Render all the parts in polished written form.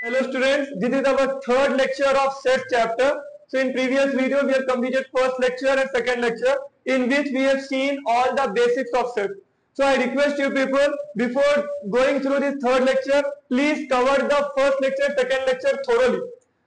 Hello students, this is our third lecture of set chapter. So in previous video we have completed first lecture and second lecture in which we have seen all the basics of set. So I request you people before going through this third lecture, please cover the first lecture, second lecture thoroughly.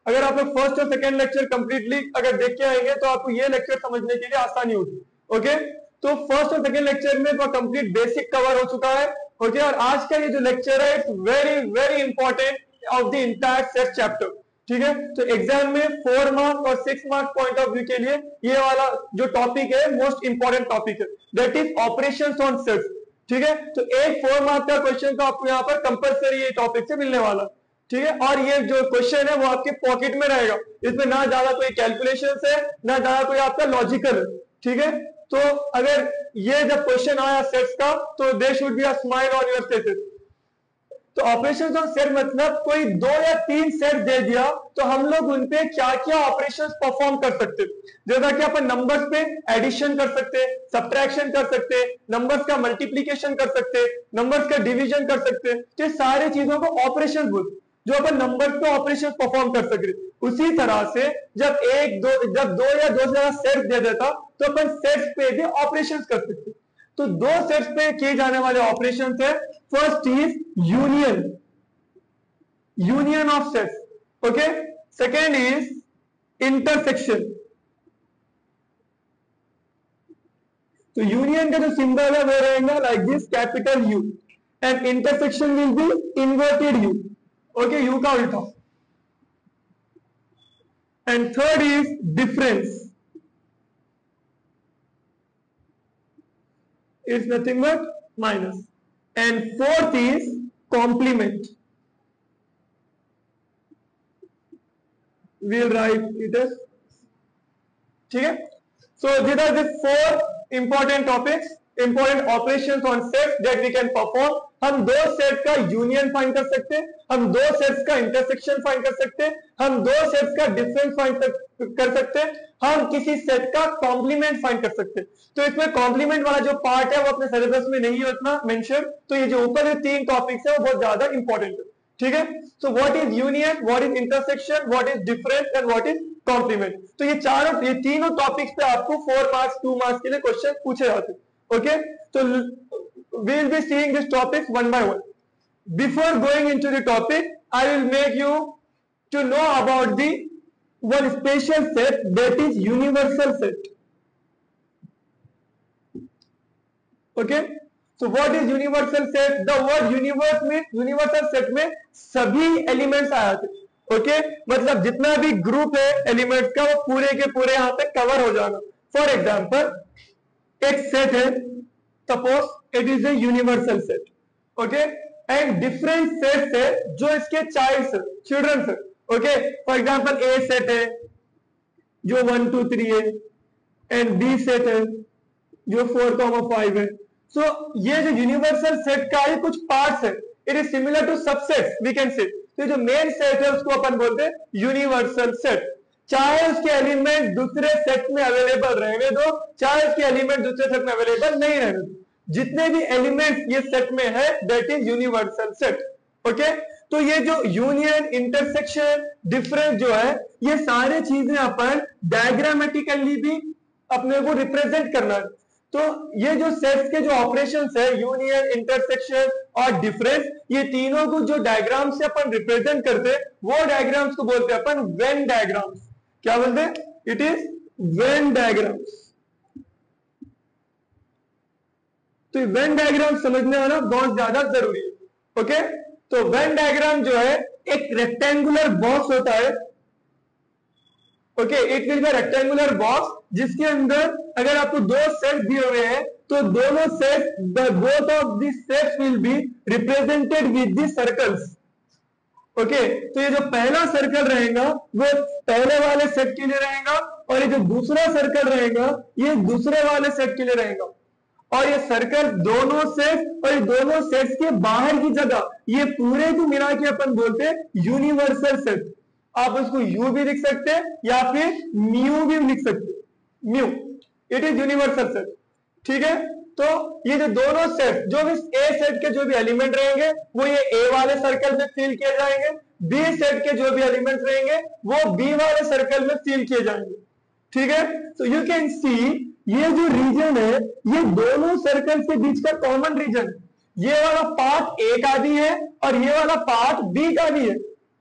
अगर आप लोग first और second lecture completely अगर देख के आएंगे तो आपको ये लेक्चर समझने के लिए आसानी होगी. ओके, तो फर्स्ट और सेकंड लेक्चर में तो कंप्लीट बेसिक कवर हो चुका है. ओके, और आज का ये जो लेक्चर है it's very very important of the entire set chapter. ठीक है, तो एग्जाम में 4 मार्क्स और 6 मार्क्स पॉइंट ऑफ व्यू के लिए ये वाला जो टॉपिक है मोस्ट इंपॉर्टेंट टॉपिक है, that is operations on sets. ठीक है, तो एक 4 मार्क्स का क्वेश्चन तो आपको यहाँ पर कंपलसरी ये टॉपिक से मिलने वाला. ठीक है, और ये जो क्वेश्चन है वो आपके पॉकेट में रहेगा. इसमें ना ज्यादा कोई कैलकुलेशन है ना ज्यादा कोई आपका लॉजिकल है. ठीक है, तो अगर ये जब क्वेश्चन आया सेट्स का तो there should be a smile on your faces. तो ऑपरेशंस ऑन सेट मतलब कोई 2 या 3 सेट दे दिया तो हम लोग उनपे क्या क्या ऑपरेशंस परफॉर्म कर सकते हैं. जैसा कि अपन नंबर्स पे एडिशन कर सकते हैं, सब्ट्रैक्शन कर सकते हैं, नंबर्स का मल्टीप्लिकेशन कर सकते हैं, नंबर्स का डिवीजन कर सकते हैं. तो सारी चीजों को ऑपरेशंस बोलते हैं जो अपन नंबर्स पे ऑपरेशन परफॉर्म कर सके. उसी तरह से जब दो या 2 से ज्यादा सेट्स दे देता तो अपन सेट्स पे भी ऑपरेशंस कर सकते. तो 2 सेट्स पे किए जाने वाले ऑपरेशंस है. First is union of sets. Okay, second is intersection. तो यूनियन का जो सिंबल है वो रहेगा like this, capital you, and intersection will be inverted you. Okay, you का उल्टा. And third is difference. Is nothing but minus. And fourth is complement. We'll write it as. ठीक है, so these are the 4 important topics, important operations on sets that we can perform. हम 2 sets का union find कर सकते हैं, हम 2 sets का intersection find कर सकते हैं, हम 2 सेट्स का डिफरेंस फाइंड कर सकते हैं, हम किसी सेट का कॉम्प्लीमेंट फाइंड कर सकते हैं. तो इसमें कॉम्प्लीमेंट वाला जो पार्ट है वो अपने सिलेबस में नहीं है उतना मेंशन. तो ये जो ऊपर जो 3 टॉपिक्स है वो बहुत ज्यादा इंपॉर्टेंट है. ठीक है, so what is union, what is intersection, what is difference and what is complement. तो ये तीनों टॉपिक्स पे आपको 4 मार्क्स 2 मार्क्स के लिए क्वेश्चन पूछे जाते हैं. ओके, तो we will be seeing these topics one by one. Before going into the topic, I will make you to know about the one special set, that is universal set. Okay, so what is universal set? The word universe means universal set में सभी elements आ जाते हैं. Okay, मतलब जितना भी group है elements का वो पूरे के पूरे यहाँ पे कवर हो जाएगा. फॉर एग्जाम्पल एक सेट है, suppose it is a universal set. Okay, and different sets है जो इसके चिल्ड्रन है. Okay, for example A set है जो 1 2 3 है, and B set है जो 4 5 है. So ये जो यूनिवर्सल सेट का ये कुछ पार्ट्स है, it is similar to subsets we can say. तो जो मेन सेट है उसको अपन बोलते हैं यूनिवर्सल सेट. चाहे उसके एलिमेंट दूसरे सेट में अवेलेबल रहने दो, चाहे उसके एलिमेंट दूसरे सेट में अवेलेबल नहीं रहने दो, जितने भी एलिमेंट्स ये सेट में है that is universal set. Okay, तो ये जो यूनियन, इंटरसेक्शन, डिफरेंस जो है ये सारी चीजें अपन डायग्रामेटिकली भी अपने को रिप्रेजेंट करना है. तो ये जो सेट्स के जो ऑपरेशंस है यूनियन, इंटरसेक्शन और डिफरेंस, ये तीनों को जो डायग्राम से अपन रिप्रेजेंट करते हैं वो डायग्राम्स को बोलते हैं अपन वेन डायग्राम्स. क्या बोलते हैं? It is Venn diagrams. तो वेन डायग्राम समझने वाला बहुत ज्यादा जरूरी है. ओके, तो वेन डायग्राम जो है एक रेक्टेंगुलर बॉक्स होता है. Okay, it will be rectangular box जिसके अंदर अगर आपको 2 सेट्स दिए हुए हैं तो दोनों sets, both of this sets will be represented with the circles. Okay, तो ये जो पहला सर्कल रहेगा वो पहले वाले सेट के लिए रहेगा और ये जो दूसरा सर्कल रहेगा ये दूसरे वाले सेट के लिए रहेगा. और ये सर्कल दोनों सेट्स और ये दोनों सेट्स के बाहर की जगह ये पूरे को मिला के अपन बोलते हैं यूनिवर्सल सेट. आप उसको यू भी लिख सकते हैं या फिर म्यू भी लिख सकते हैं. Mu, it is universal set. ठीक है, तो ये जो दोनों सेट, जो भी ए सेट के जो भी एलिमेंट रहेंगे वो ये ए वाले सर्कल में फिल किए जाएंगे, बी सेट के जो भी एलिमेंट्स रहेंगे वो बी वाले सर्कल में फिल किए जाएंगे। ठीक है, तो यू कैन सी ये जो रीजन है ये दोनों सर्कल के बीच का कॉमन रीजन, ये वाला पार्ट ए का भी है और ये वाला पार्ट बी का भी है,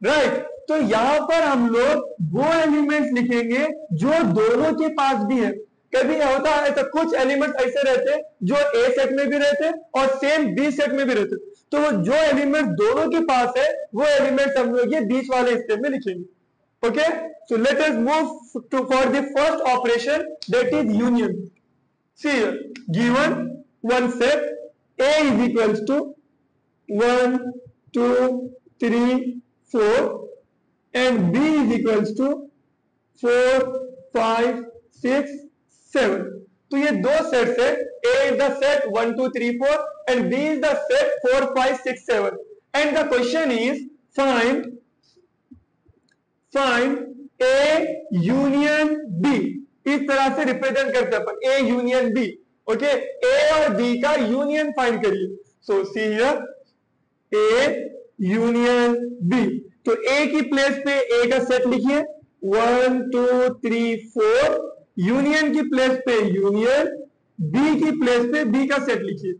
राइट। तो यहां पर हम लोग वो एलिमेंट्स लिखेंगे जो दोनों के पास भी है। कभी होता है तो कुछ एलिमेंट्स ऐसे रहते जो ए सेट में भी रहते और सेम बी सेट में भी रहते, तो वो जो एलिमेंट दोनों के पास है वो एलिमेंट्स हम लोग ये बीच वाले स्टेप में लिखेंगे। Okay, so let us move to for the first operation, that is union. See here, given one set A is equals to 1 2 3 4 and B is equals to 4 5 6 7, तो ये दो सेट्स है, A is the set 1 2 3 4 and B is the set 4 5 6 7 and the question is find A union B। इस तरह से represent करते हैं अपन A union B। Okay, A और B का यूनियन फाइंड करिए। So see here A union B, तो A की प्लेस पे A का सेट लिखिए 1 2 3 4, यूनियन की प्लेस पे यूनियन, B की प्लेस पे B का सेट लिखिए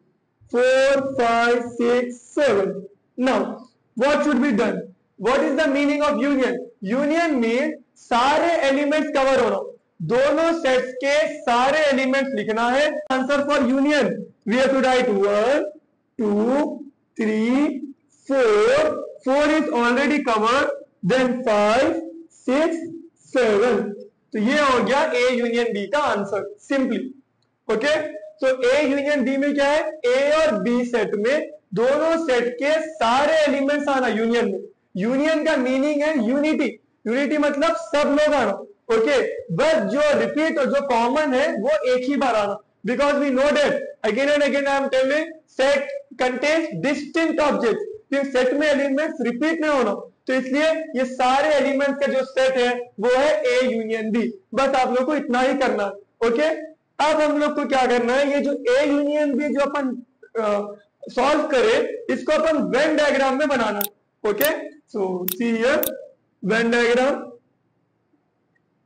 4 5 6 7। Now what should be done? What is the meaning of union? Union means सारे एलिमेंट्स कवर होना, दोनों सेट्स के सारे एलिमेंट्स लिखना है। Answer for union we have to write 1 2 3 4, 4 is already covered, then 5 6 7, तो ये हो गया A यूनियन B का आंसर सिंपली। ओके, तो A यूनियन B में क्या है, A और B सेट में दोनों सेट के सारे एलिमेंट्स आना यूनियन में। यूनियन का मीनिंग है यूनिटी, यूनिटी मतलब सब लोग आना। ओके, बस जो रिपीट और जो कॉमन है वो एक ही बार आना, because we know that again and again I am telling set contains distinct objects, फिर सेट में एलिमेंट्स रिपीट नहीं होना, तो इसलिए ये सारे एलिमेंट्स का जो सेट है वो है A यूनियन B। बस आप लोग को इतना ही करना है। ओके, अब हम लोग को क्या करना है, ये जो A यूनियन B जो अपन सॉल्व करें, इसको अपन वेन डायग्राम में बनाना। Okay, so see here Venn diagram,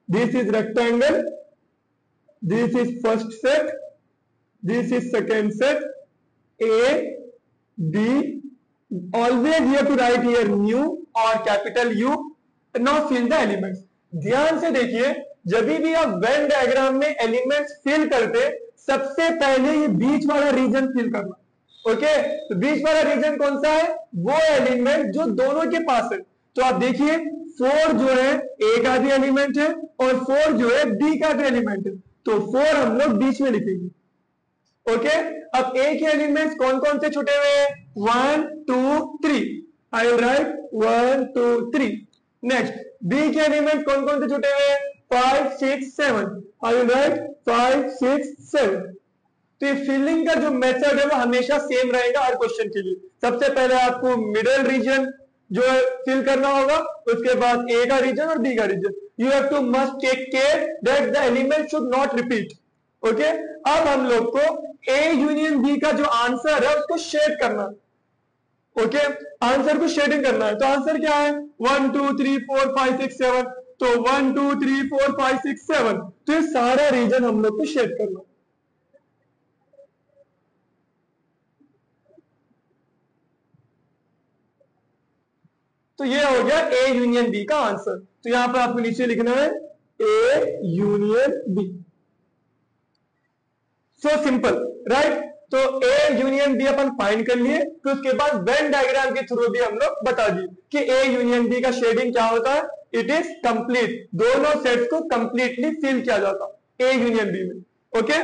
this is rectangle, this is first set, this is second set, A B, always you have to write here new or capital U, now fill the elements। ध्यान से देखिए, जब भी आप when diagram में elements fill करते सबसे पहले ये बीच वाला रीजन फिल करना। ओके, तो बीच वाला रीजन कौन सा है, वो एलिमेंट जो दोनों के पास है। तो आप देखिए 4 जो है A का भी एलिमेंट है और 4 जो है B का भी एलिमेंट है, तो 4 हम लोग बीच में लिखेंगे। ओके, अब A के एलिमेंट्स कौन कौन से छुटे हुए हैं, 1 2 3, I will write 1 2 3। Next B के एलिमेंट्स कौन कौन से छुटे हुए हैं, 5 6 7, आई विल राइट 5 6 7। तो ये फिलिंग का जो मेथड है वो हमेशा सेम रहेगा हर क्वेश्चन के लिए। सबसे पहले आपको मिडिल रीजन जो है फिल करना होगा, उसके बाद A का रीजन और B का region. You have to must take care that the element should not repeat. Okay, अब हम लोग को A यूनियन B का जो आंसर है उसको शेड करना। ओके, आंसर को शेडिंग करना है, तो आंसर क्या है 1 2 3 4 5 6 7, तो 1 2 3 4 5 6 7, तो ये सारा रीजन हम लोग को शेड करना। तो ये हो गया A यूनियन B का आंसर। तो यहां पर आपको नीचे लिखना है A union B। So simple, right. तो A union B upon find कर लिए, तो उसके बाद वेन डायग्राम के थ्रू भी हम लोग बता दिए कि A यूनियन B का शेडिंग क्या होता है, इट इज कंप्लीट, दोनों सेट्स को कंप्लीटली फिल किया जाता A यूनियन B में। ओके,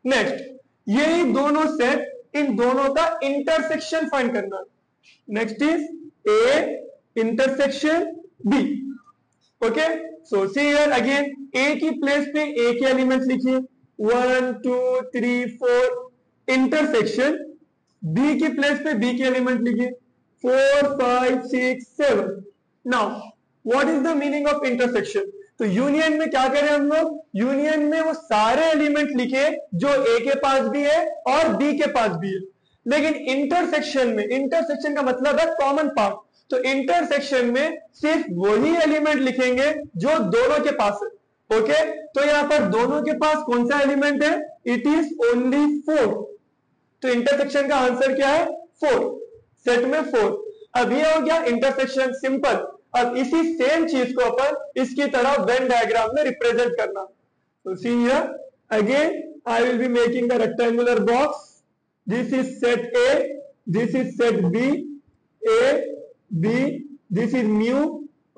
नेक्स्ट यही दोनों सेट, इन दोनों का इंटरसेक्शन फाइंड करना है। Next is A intersection B। Okay, so see here again A की प्लेस पे A के एलिमेंट्स लिखिए 1 2 3 4, इंटरसेक्शन B की प्लेस पे B के एलिमेंट लिखिए 4 5 6 7। Now what is the meaning of intersection? तो यूनियन में क्या करें हम लोग, यूनियन में वो सारे एलिमेंट लिखे जो ए के पास भी है और बी के पास भी है। लेकिन इंटरसेक्शन में, इंटरसेक्शन का मतलब है कॉमन पार्ट, तो इंटरसेक्शन में सिर्फ वही एलिमेंट लिखेंगे जो दोनों के पास है। ओके, तो यहां पर दोनों के पास कौन सा एलिमेंट है, इट इज ओनली 4। तो इंटरसेक्शन का आंसर क्या है, 4, सेट में 4। अब ये हो गया इंटरसेक्शन, सिंपल। अब इसी सेम चीज को अपन इसकी तरह वेन डायग्राम में रिप्रेजेंट करना। तो see here again I will be making a rectangular box, this is set A, this is set B, A B, this is mu.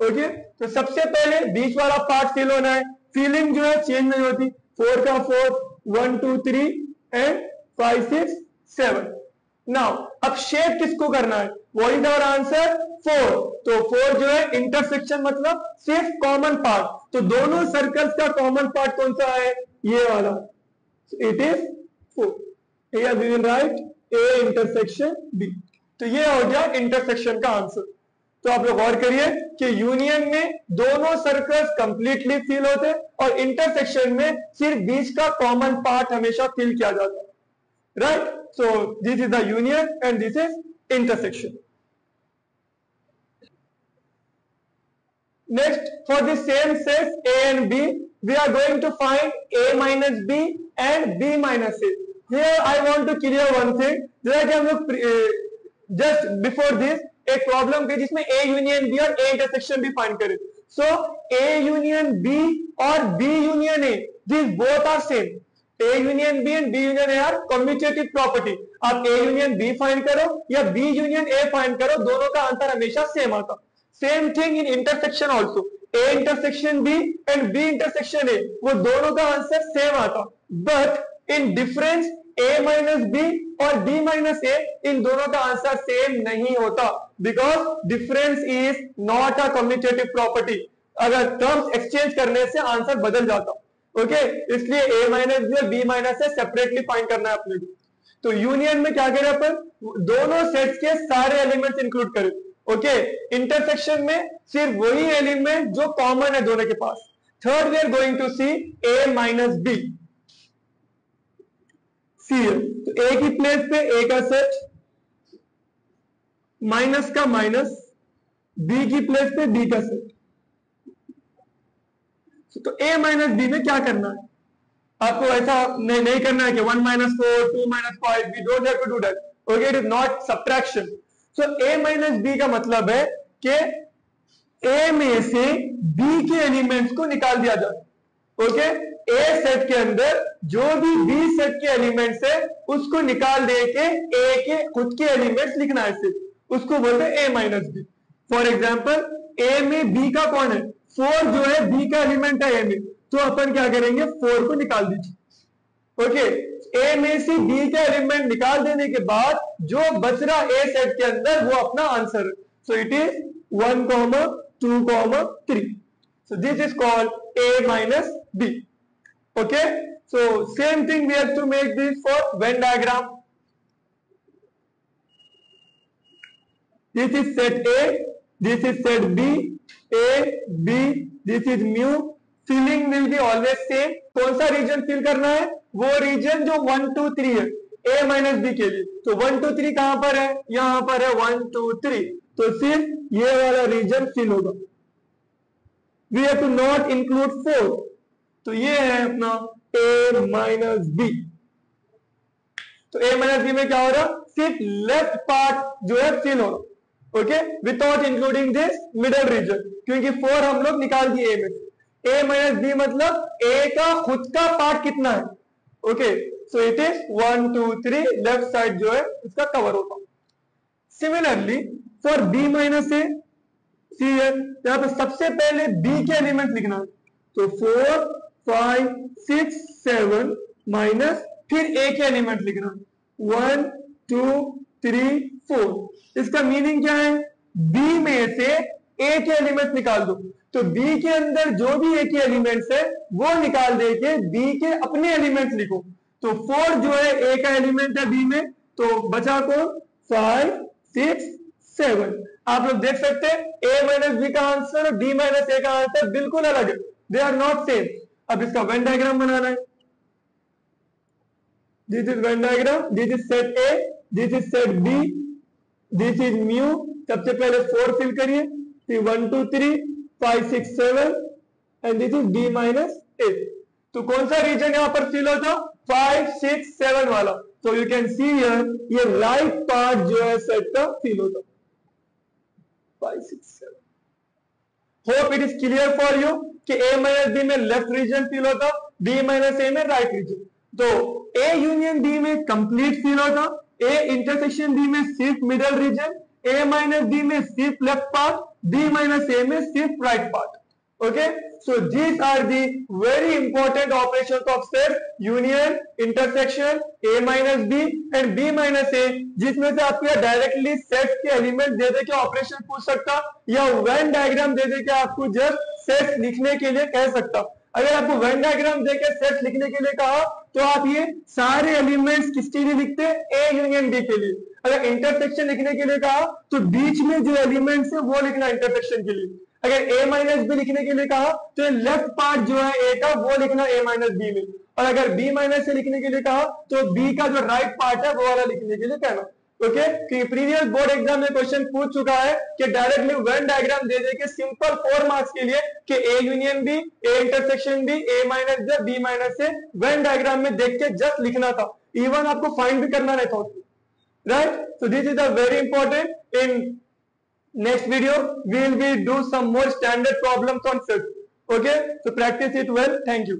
Okay, तो सबसे पहले बीच वाला पार्ट फिल होना है, फीलिंग जो है चेंज नहीं होती, 4 का 4, 1 2 3 एंड 5 6 7। नाउ अब शेप किसको करना है, व्हाट इज आवर आंसर, 4। तो 4 जो है इंटरसेक्शन मतलब सिर्फ कॉमन पार्ट, तो दोनों सर्कल्स का कॉमन पार्ट कौन सा है, ये वाला, it is 4। Here we will write A intersection B. तो ये हो गया इंटरसेक्शन का आंसर। तो आप लोग गौर करिए कि यूनियन में दोनों सर्कल्स कंप्लीटली फिल होते और इंटरसेक्शन में सिर्फ बीच का कॉमन पार्ट हमेशा फिल किया जाता है, right. So this is the union and this is intersection. Next, for the same sets A and B, we are going to find A minus B and B minus A. Here I want to clear one thing, जैसा कि हम लोग just before this एक problem थी जिसमें A union B और A intersection भी find करें। सो A यूनियन B और B union A, this both are same. A union B and B union A are commutative property. आप A union B find करो या B union A find करो, दोनों का answer हमेशा same आता। Same thing in intersection also, A intersection B and B intersection A, वो दोनों का आंसर सेम आता। But in difference A minus B और B माइनस A, इन दोनों का आंसर सेम नहीं होता, because difference is not a commutative property. अगर टर्म्स एक्सचेंज करने से आंसर बदल जाता। ओके, इसलिए A माइनस B और B minus A separately find करना है अपने को। तो यूनियन में क्या करें अपन, दोनों सेट्स के सारे एलिमेंट्स इंक्लूड करें। ओके, इंटरसेक्शन में सिर्फ वही एलिमेंट जो कॉमन है दोनों के पास। Third we are going to see A minus B। See, तो A की प्लेस पे A का सेट, माइनस का माइनस, B की प्लेस पे B का सेट। तो A माइनस B में क्या करना है, आपको ऐसा नहीं करना है कि 1 minus 4, 2 minus 5, we don't have to do that. Okay, it is not subtraction. So A minus B का मतलब है कि A में से B के एलिमेंट्स को निकाल दिया जाए। ओके, A सेट के अंदर जो भी B सेट के एलिमेंट्स है उसको निकाल दे के A के खुद के एलिमेंट्स लिखना है, सिर्फ उसको बोलते हैं A minus B। For example A में B का कौन है, 4 जो है B का एलिमेंट है A में, तो अपन क्या करेंगे, 4 को निकाल दीजिए। ओके, A में से B का एलिमेंट निकाल देने के बाद जो बच रहा A सेट के अंदर वो अपना आंसर है। So it is 1, 2, 3। So this is called A minus B. Okay, so same thing we have to make this for Venn diagram. This is set A, this is set B, A, B, this is mu. Filling will be always same. कौन सा reason fill करना है, वो reason जो 1 2 3 है A minus B के लिए। तो 1 2 3 कहां पर है, यहां पर है 1 2 3, तो सिर्फ ये वाला रीजन फिल होगा। We have to not include 4, तो ये है अपना A माइनस B। तो A माइनस B में क्या हो रहा, सिर्फ लेफ्ट पार्ट जो है फिल हो रहा। Okay, without including this middle region, क्योंकि 4 हम लोग निकाल दिए A में से। A माइनस B मतलब A का खुद का पार्ट कितना है। Okay, so it is 1 2 3, left side जो है इसका कवर होता। Similarly for B minus A, यहां पर सबसे पहले B के एलिमेंट लिखना है, तो 4 5 6 7 माइनस फिर A के एलिमेंट लिखना है 1 2 3 4। इसका मीनिंग क्या है, B में से A के एलिमेंट निकाल दो, तो B के अंदर जो भी A के एलिमेंट्स है वो निकाल दे के B के अपने एलिमेंट्स लिखो। तो 4 जो है A का एलिमेंट है B में, तो बचा कौन, 5 6 7। आप लोग देख सकते हैं A माइनस B का आंसर और B माइनस A का आंसर बिल्कुल अलग है। They are not same. अब इसका वेन डायग्राम बनाना है। This is Venn diagram, this is set A, this is set B, this is mu. सबसे पहले 4 फिल करिए, 1 2 3 5 6 7 and this is b minus A. तो कौन सा रीजन यहां पर फिल होता? 5 6 7 वाला। तो यू कैन सी हियर ये राइट पार्ट जो है सेट का फिल होता 5 6 7। Hope it is clear for you कि a माइनस बी में लेफ्ट रीजन फिल होता, b माइनस ए में राइट रीजन। तो a यूनियन b में कंप्लीट फिल होता, a इंटरसेक्शन b में सिर्फ middle region, a minus b में सिर्फ left part, b minus a में सिर्फ right part. Okay, so these are the very important operations of set: union, intersection, a minus b and b minus a, जिसमें से आपको directly set के element दे दे के operation पूछ सकता या वेन डायग्राम दे दे के आपको जस्ट सेट लिखने के लिए कह सकता। अगर आपको वेन डायग्राम दे के सेट लिखने के लिए कहा तो आप ये सारे एलिमेंट्स किसके लिए लिखते? ए यूनियन बी के लिए। अगर इंटरसेक्शन लिखने के लिए कहा तो बीच में जो एलिमेंट्स है वो लिखना इंटरसेक्शन के लिए। अगर a माइनस बी लिखने के लिए कहा तो लेफ्ट पार्ट जो है a का वो लिखना a माइनस बी में, और अगर b माइनस से लिखने के लिए कहा तो b का जो राइट पार्ट है वो वाला लिखने के लिए कहना। ओके, कि प्रीवियस बोर्ड एग्जाम में क्वेश्चन पूछ चुका है कि डायरेक्टली वेन डायग्राम दे दे के सिंपल 4 मार्क्स के लिए कि a union b, a intersection b, a minus j, b minus a when diagram में देख के जस्ट लिखना था, इवन आपको फाइंड भी करना नहीं था, right. So this is a very important. In next video we will do some more standard problems on set. Okay, so practice it well. Thank you.